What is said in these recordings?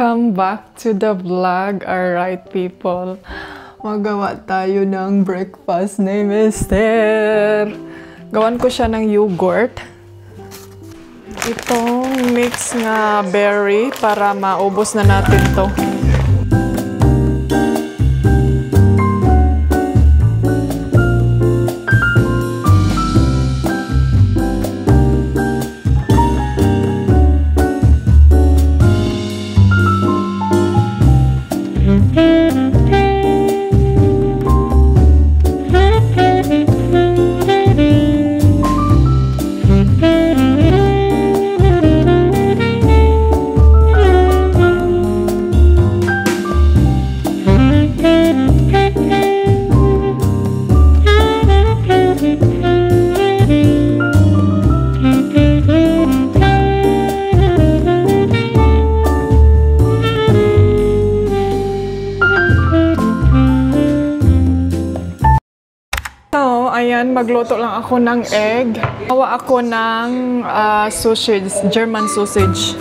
Welcome back to the vlog. Alright people, magawa tayo ng breakfast ni Mister. Gawan ko siya ng yogurt. Itong mix na berry para maubos na natin to. Ayan, magluto lang ako ng egg. Gawa ako ng sausage, German sausage.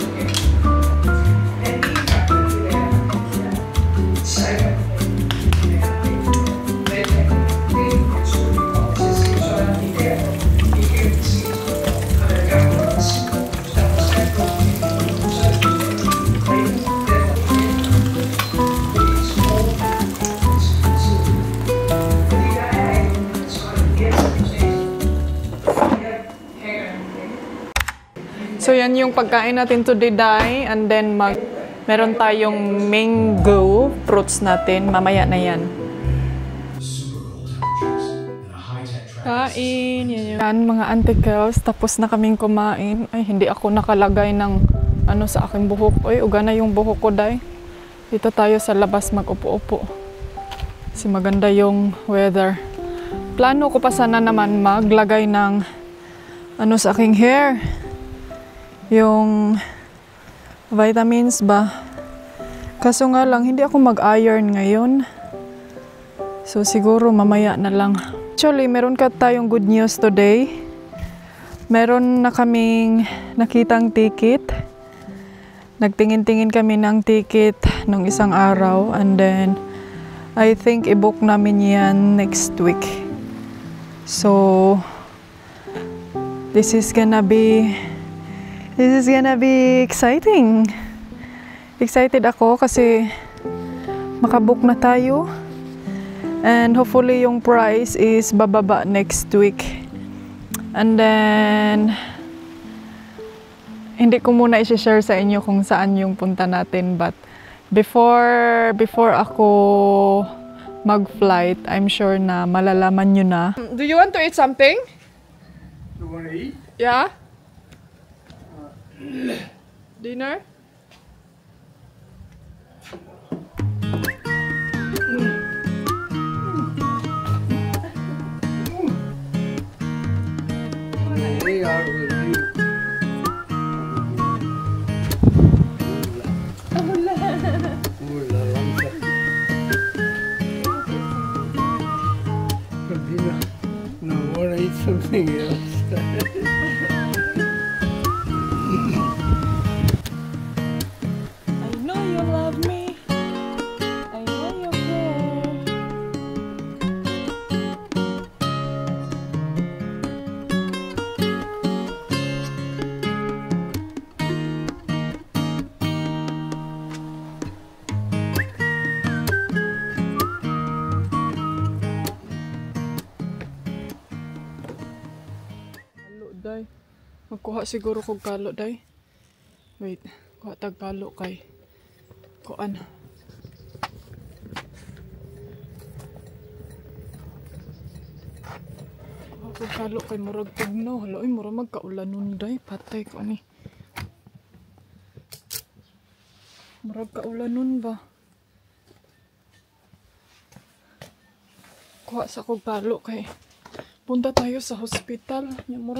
So yan yung pagkain natin today, Day. And then meron tayong mango fruits natin. Mamaya na yan. Kain. Yan mga auntie girls. Tapos na kaming kumain. Ay, hindi ako nakalagay ng ano sa aking buhok. Ay, uga na yung buhok ko, Day. Dito tayo sa labas mag-upo-upo. Kasi maganda yung weather. Plano ko pa sana naman maglagay ng ano sa aking hair. Yung vitamins ba. Kaso nga lang, hindi ako mag-iron ngayon. So siguro mamaya na lang. Actually, meron ka tayong good news today. Meron na kaming nakitang ticket. Nagtingin-tingin kami ng ticket nung isang araw. And then, I think i-book namin yan next week. So, this is gonna be exciting. Excited ako kasi makabook na tayo. And hopefully yung price is bababa next week. And then, hindi ko muna i-share sa inyo kung saan yung punta natin. But before ako mag-flight, I'm sure na malalaman nyo na. Do you want to eat something? You want to eat? Yeah? Dinner? They are with you. No, want to eat something else. Day. Magkuha siguro kog kalo, Day. Wait, kuha tag kalo kay kuan. Kuha kog kalo kay murag tugno. Hala, ay murag magkaulanon, Day. Patay ko ni. Murag kaulanon ba? Kuha sa kog kalo kay punta tayo sa hospital. Yung mura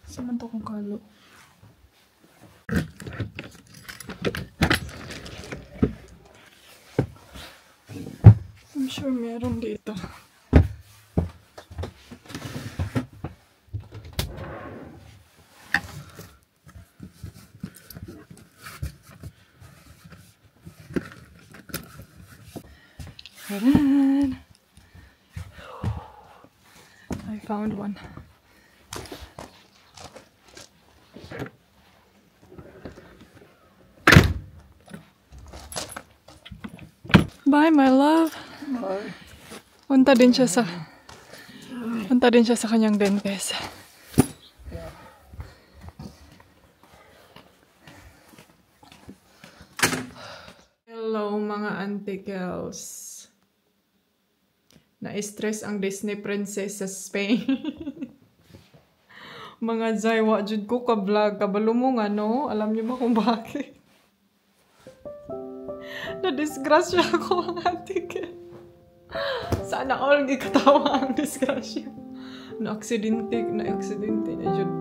Saman to kong kalo. I'm sure meron dito. Taran! I found one. Bye, my love. Bye. Punta din siya sa kanyang dentist. Hello mga antikels. Na-stress ang Disney princess sa Spain. Mga Zay, wa jud ko ka-vlog. Kabalo mo nga, no? Alam niyo ba kung bakit? Na-disgrasya ako ang antikel. Sana all gikatawa ang disgrasya. Na-aksidente na jud.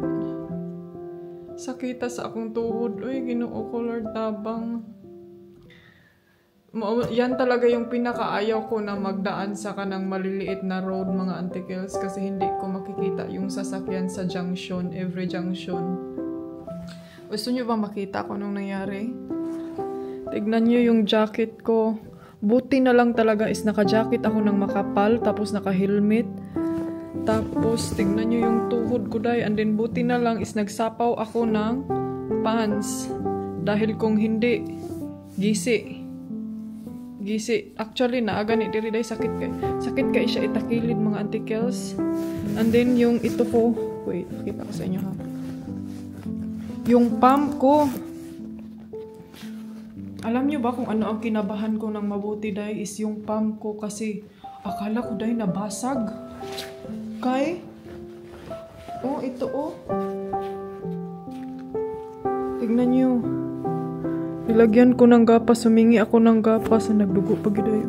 Sakita sa akong tuhod. Uy, Ginoo ko, Lord, tabang. Yan talaga yung pinakaayaw ko na magdaan sa kanang maliliit na road, mga antikels, kasi hindi ko makikita yung sasakyan sa junction, every junction. Gusto nyo ba makita ko anong nangyari? Tignan nyo yung jacket ko. Buti na lang talaga is naka-jacket ako ng makapal, tapos naka-helmet. Tapos tignan nyo yung tuhod ko day, and then buti na lang is nagsapaw ako ng pants. Dahil kung hindi, gisi. Actually, naagani diri day sakit kay siya itakilid, mga antikels. And then yung ito ko, wait, nakita ko sa inyo ha. Yung pump ko. Alam niyo ba kung ano ang kinabahan ko ng mabuti day is yung pump ko, kasi akala ko day nabasag. Kay ito tignan niyo. Nilagyan ko ng gapas, humingi ako ng gapas, na nagdugo pa giday.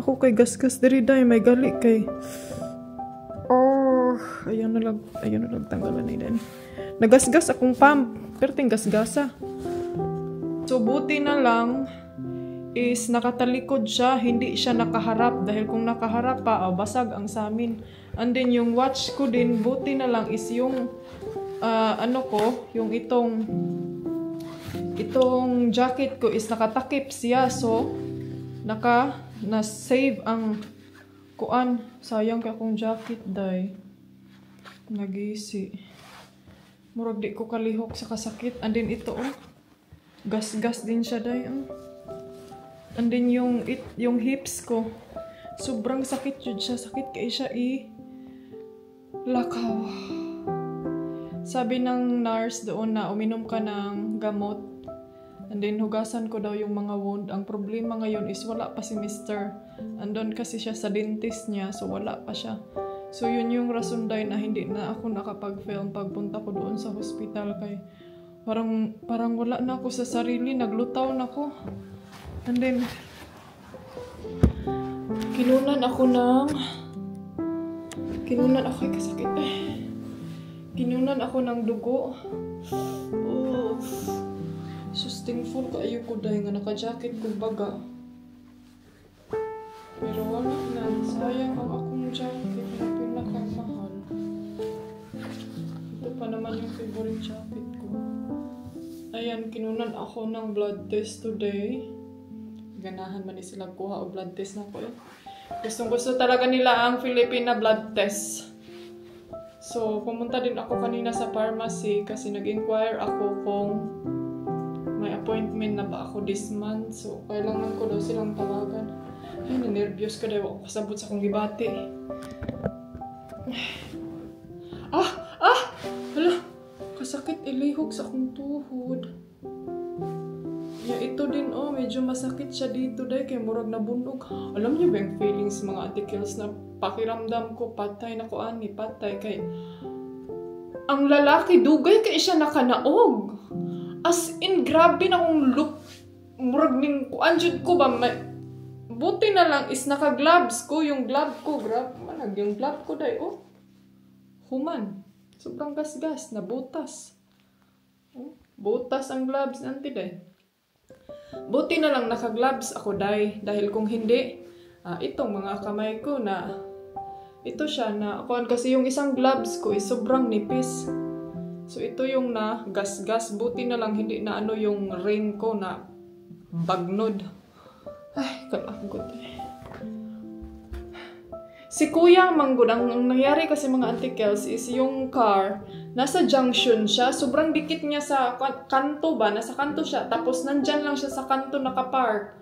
Ako kay gasgas diri day, may gali kay. Ayan na lang tanggalan ni din. Nagasgas akong pump, pero ting gasgasa. So buti na lang is nakatalikod siya, hindi siya nakaharap, dahil kung nakaharap pa, basag ang samin. And then yung watch ko din, buti na lang is yung yung itong jacket ko is nakatakip siya, so na-save ang kuan. Sayang ka akong jacket day, nagisi, murag di ko kalihok sa kasakit. And then ito gas din siya day. And then yung hips ko sobrang sakit yun siya, sakit kay siya lakaw. Sabi ng nurse doon na uminom ka ng gamot, and then hugasan ko daw yung mga wound. Ang problema ngayon is wala pa si Mr. Andun kasi siya sa dentist niya, so wala pa siya. So yun yung rason dahil na hindi na ako nakapag-film pagpunta ko doon sa hospital, kay parang wala na ako sa sarili, naglutaw na ako. And then kinunan ako kasakit. Kinunan ako ng dugo. Sustingful kaayo ko dahil nga naka-jacket ko baga. Pero wala na. Sayang ang akong jacket na pinakamahal. Ito pa naman yung favorite jacket ko. Ayan, kinunan ako ng blood test today. Ganahan man sila kuha o blood test na ko. Gustong-gusto talaga nila ang Filipina blood test. So, pumunta din ako kanina sa pharmacy kasi nag-inquire ako kung may appointment na ba ako this month. So, kailangan ko daw silang tawagan. Ay, na-nervyos ko daw ako kasabot sa akong gibati. Hala, kasakit ilihog sa akong tuhod. Ito din, medyo masakit siya dito dahil kay murag nabunog. Alam niyo ba yung feelings mga antikels na pakiramdam ko patay na ko ani, patay kay ang lalaki dugay kay siya nakanaog. As in, grabe na akong look. Murag ning kuan jud ko ba, buti na lang is naka-gloves ko, yung glove ko, yung glove ko dai, human. Sobrang gasgas, nabutas. Butas ang gloves nanti dai. Buti na lang naka-gloves ako dahil kung hindi, itong mga kamay ko na ito siya na kasi yung isang gloves ko is sobrang nipis. So ito yung na gas-gas. Buti na lang hindi na yung ring ko na bagnod. Ay, kalanggot eh. Si Kuya Manggod, ang nangyari kasi mga Auntie Kels is yung car, nasa junction siya, sobrang dikit niya sa kanto ba, nasa kanto siya, tapos nandyan lang siya sa kanto nakapark.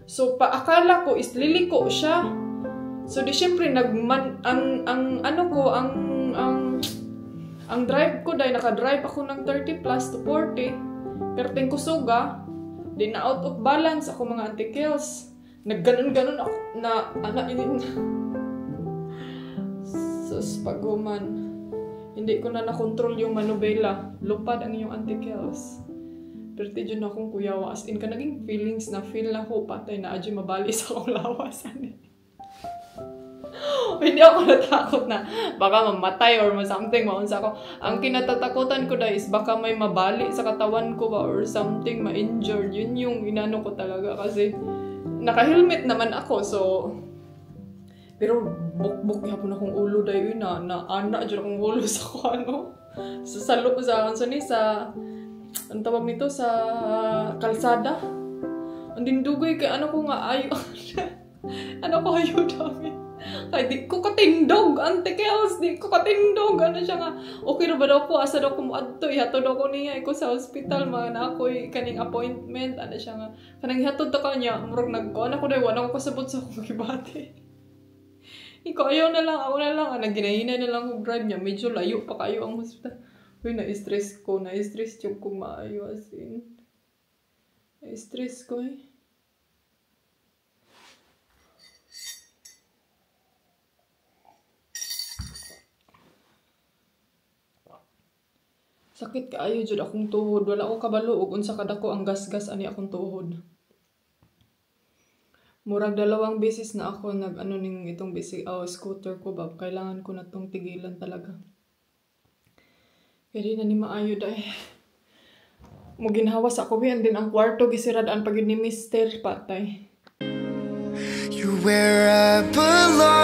So, akala ko is liliko siya. So, di syempre, ang drive ko dahil nakadrive ako ng 30 plus to 40, perting kusuga, di na out of balance ako mga Auntie Kels. Nagganon-ganon ako sus, paguman. Hindi ko na nakontrol yung manubela. Lupad ang iyong Auntie Kels. Pero di dyan akong kuyawa. As in ka naging feelings na feel na ko patay na adyo mabali sa akong lawasan. Hindi ako natakot na baka mamatay or something maunsa ako. Ang kinatatakutan ko dahil is baka may mabali sa katawan ko ba or something ma-injured. Yun yung inano ko talaga kasi naka-helmet naman ako. So, pero buk-buk yapon akong ulo dahil yun na ana dyan akong ulo sa ano. Sa salop sa ang tawag nito sa kalsada. Ang dindugoy kay ano ko nga ayo. Ano ko ayo dami. Ay, di ko katindog, Auntie Kels, di ko katindog. Ano siya nga, okay na ba daw ko, asa daw ko mo adto, ihatod ako niya, ako sa hospital, mga na ako'y kaning appointment, ano siya nga, kanang ihatod ta kanya, murag nagkuhan ako dahil, wala ko kasabot sa akong kibate. Ikaw, ayaw na lang, ako na lang, naginahinay na lang kong drive niya, medyo layo pa kayo ang hospital. Uy, na-stress yung kung maayo, as in. Na-stress ko eh. Sakit kaayo jud akong tuhod, wala ko kabalo ug unsa kadako ang gasgas ani akong tuhod. Murag 2 beses na ako nag-ano ning itong scooter ko ba, kailangan ko na tong tigilan talaga. Kaya di na ni maayo dai. Mo ginhawas ako yan din ang kwarto gisirad-an pagid ni Mr. Patay. You're where I belong.